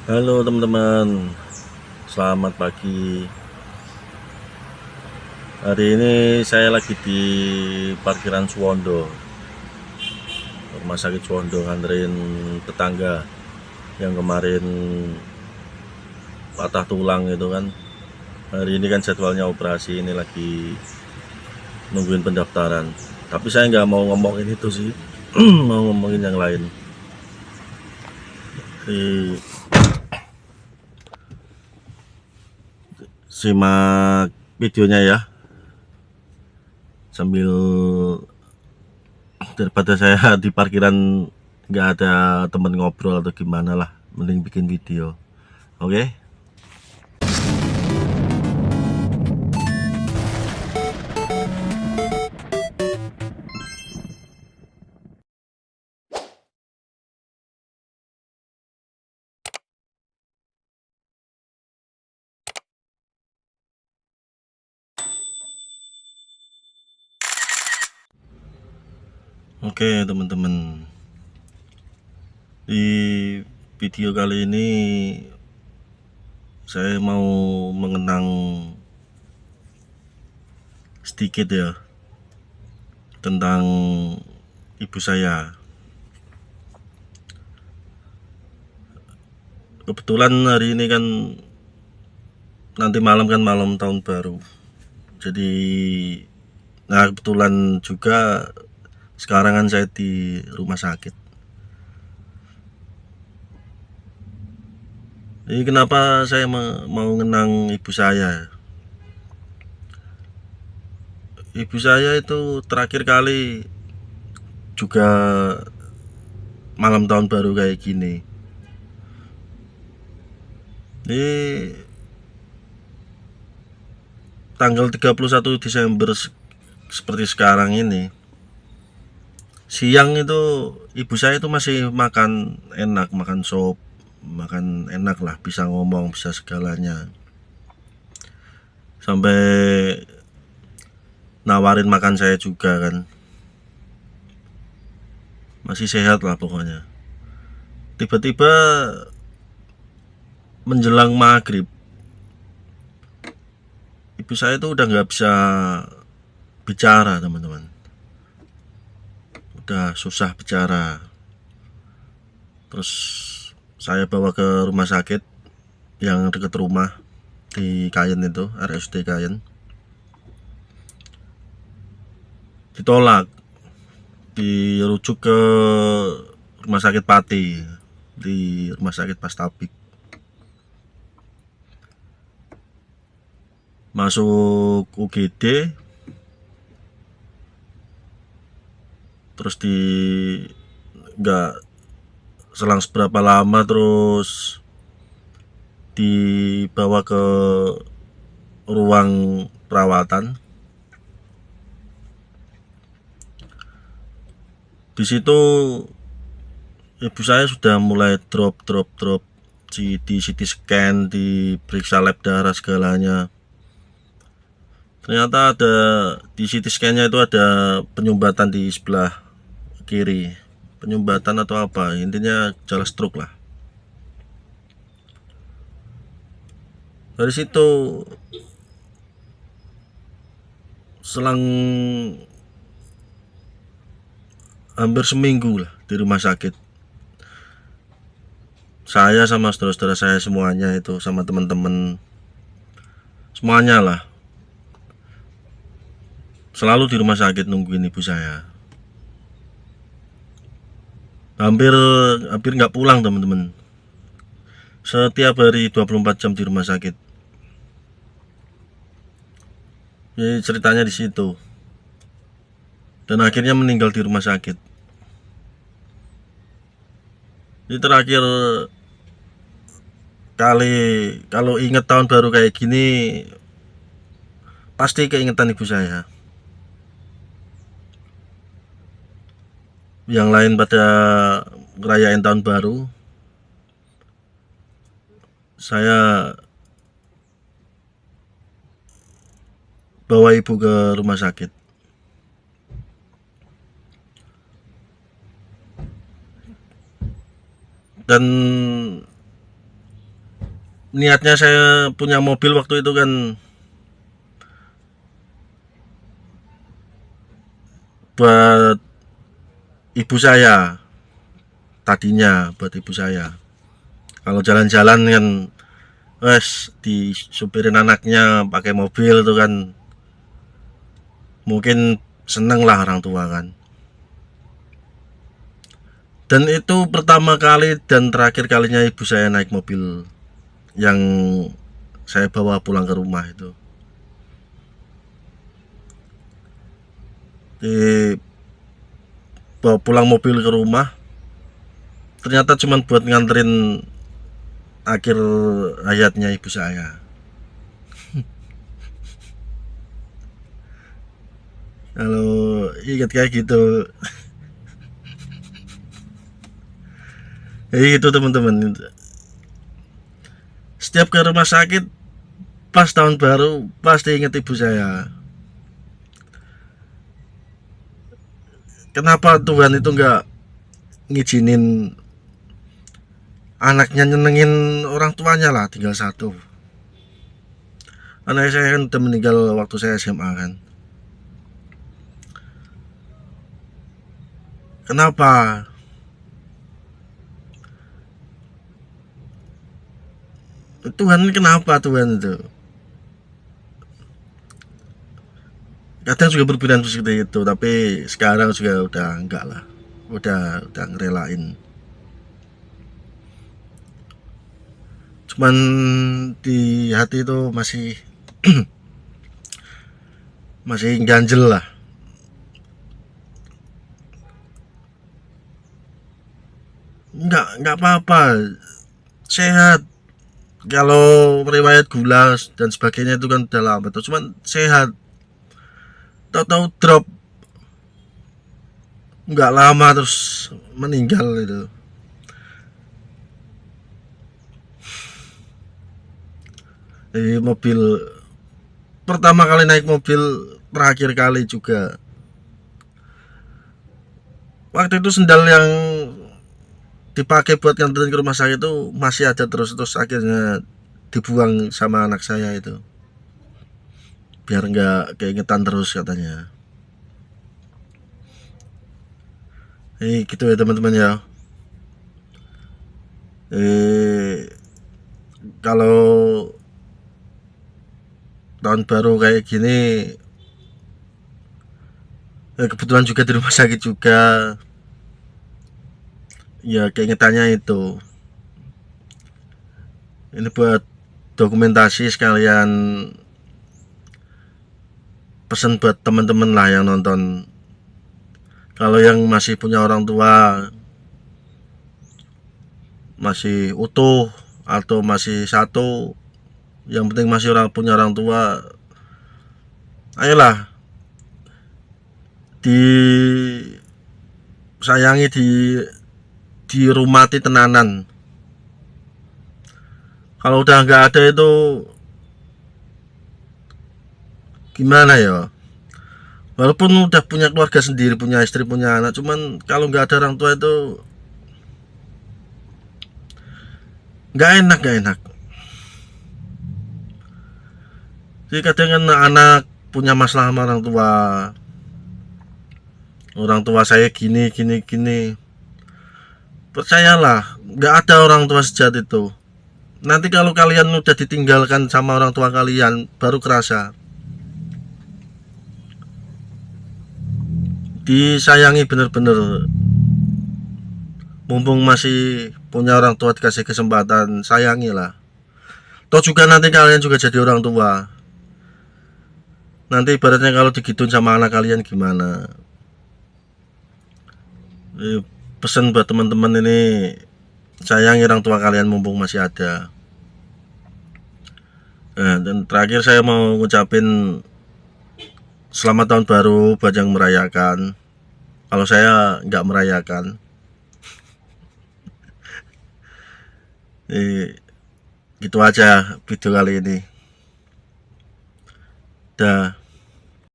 Halo teman-teman, selamat pagi. Hari ini saya lagi di parkiran Suwondo, rumah sakit Suwondo, nganterin tetangga yang kemarin patah tulang itu kan. Hari ini kan jadwalnya operasi, ini lagi nungguin pendaftaran. Tapi saya nggak mau ngomongin itu sih, mau ngomongin yang lain. Simak videonya ya, sambil daripada saya di parkiran nggak ada temen ngobrol atau gimana lah, mending bikin video. Oke. Oke teman-teman, di video kali ini saya mau mengenang sedikit ya tentang ibu saya. Kebetulan hari ini kan nanti malam kan malam tahun baru, jadi nah kebetulan juga sekarang kan saya di rumah sakit. Jadi kenapa saya mau mengenang ibu saya? Ibu saya itu terakhir kali juga malam tahun baru kayak gini. Ini tanggal 31 Desember seperti sekarang ini. Siang itu ibu saya itu masih makan enak, makan sop, makan enak lah, bisa ngomong, bisa segalanya. Sampai nawarin makan saya juga kan. Masih sehat lah pokoknya. Tiba-tiba menjelang maghrib, ibu saya itu udah nggak bisa bicara teman-teman. Udah susah bicara. Terus saya bawa ke rumah sakit yang dekat rumah di Kayen itu, RSUD Kayen. Ditolak, dirujuk ke rumah sakit Pati, di rumah sakit Pastabik. Masuk UGD, terus nggak selang seberapa lama terus dibawa ke ruang perawatan. Di situ ibu saya sudah mulai drop di CT scan, diperiksa lab darah segalanya. Ternyata ada di CT scan-nya itu ada penyumbatan di sebelah kiri. Penyumbatan atau apa? Intinya gejala stroke lah. Dari situ selang hampir seminggu lah di rumah sakit, saya sama saudara-saudara saya semuanya itu, sama teman-teman semuanya lah, selalu di rumah sakit nungguin ibu saya. Hampir hampir nggak pulang teman-teman. Setiap hari 24 jam di rumah sakit. Jadi ceritanya di situ. Dan akhirnya meninggal di rumah sakit. Ini terakhir kali kalau inget tahun baru kayak gini pasti keingetan ibu saya. Yang lain pada ngerayain tahun baru, saya bawa ibu ke rumah sakit. Dan niatnya saya punya mobil waktu itu kan buat ibu saya, tadinya buat ibu saya. Kalau jalan-jalan kan wes disupirin anaknya pakai mobil itu kan mungkin seneng lah orang tua kan. Dan itu pertama kali dan terakhir kalinya ibu saya naik mobil yang saya bawa pulang ke rumah itu. Bawa pulang mobil ke rumah, ternyata cuma buat nganterin akhir hayatnya ibu saya. Kalau ingat kayak gitu, itu teman-teman. Setiap ke rumah sakit pas tahun baru pasti ingat ibu saya. Kenapa Tuhan itu nggak ngizinin anaknya nyenengin orang tuanya lah, tinggal satu. Anak saya kan udah meninggal waktu saya SMA kan. Kenapa? Tuhan kenapa Tuhan itu? Kadang juga berpikiran seperti itu, tapi sekarang juga udah enggak lah. Udah ngerelain. Cuman di hati itu masih masih ganjel lah. Enggak apa-apa. Sehat. Kalau riwayat gula dan sebagainya itu kan udah lama tuh, cuman sehat. Tahu-tahu drop nggak lama terus meninggal itu. Di mobil pertama kali naik mobil, terakhir kali juga. Waktu itu sendal yang dipakai buat nganterin ke rumah sakit itu masih ada terus akhirnya dibuang sama anak saya itu biar nggak keingetan terus katanya. Gitu ya teman-teman ya. Kalau tahun baru kayak gini, kebetulan juga di rumah sakit juga, ya keingetannya itu. Ini buat dokumentasi sekalian, pesan buat teman-teman lah yang nonton. Kalau yang masih punya orang tua, masih utuh atau masih satu, yang penting masih punya orang tua, ayolah disayangi, dirumati tenanan. Kalau udah nggak ada itu gimana ya, walaupun udah punya keluarga sendiri, punya istri, punya anak, cuman kalau nggak ada orang tua itu nggak enak. Jadi kadang kan anak punya masalah sama orang tua saya gini. Percayalah, nggak ada orang tua sejati itu. Nanti kalau kalian udah ditinggalkan sama orang tua kalian, baru kerasa. Disayangi bener-bener. Mumpung masih punya orang tua, dikasih kesempatan, sayangilah. Toh juga nanti kalian juga jadi orang tua. Nanti ibaratnya kalau digituin sama anak kalian gimana? Pesan buat teman-teman ini, sayangi orang tua kalian mumpung masih ada. Dan terakhir saya mau ngucapin selamat tahun baru buat yang merayakan. Kalau saya nggak merayakan. Gitu aja video kali ini. Dah.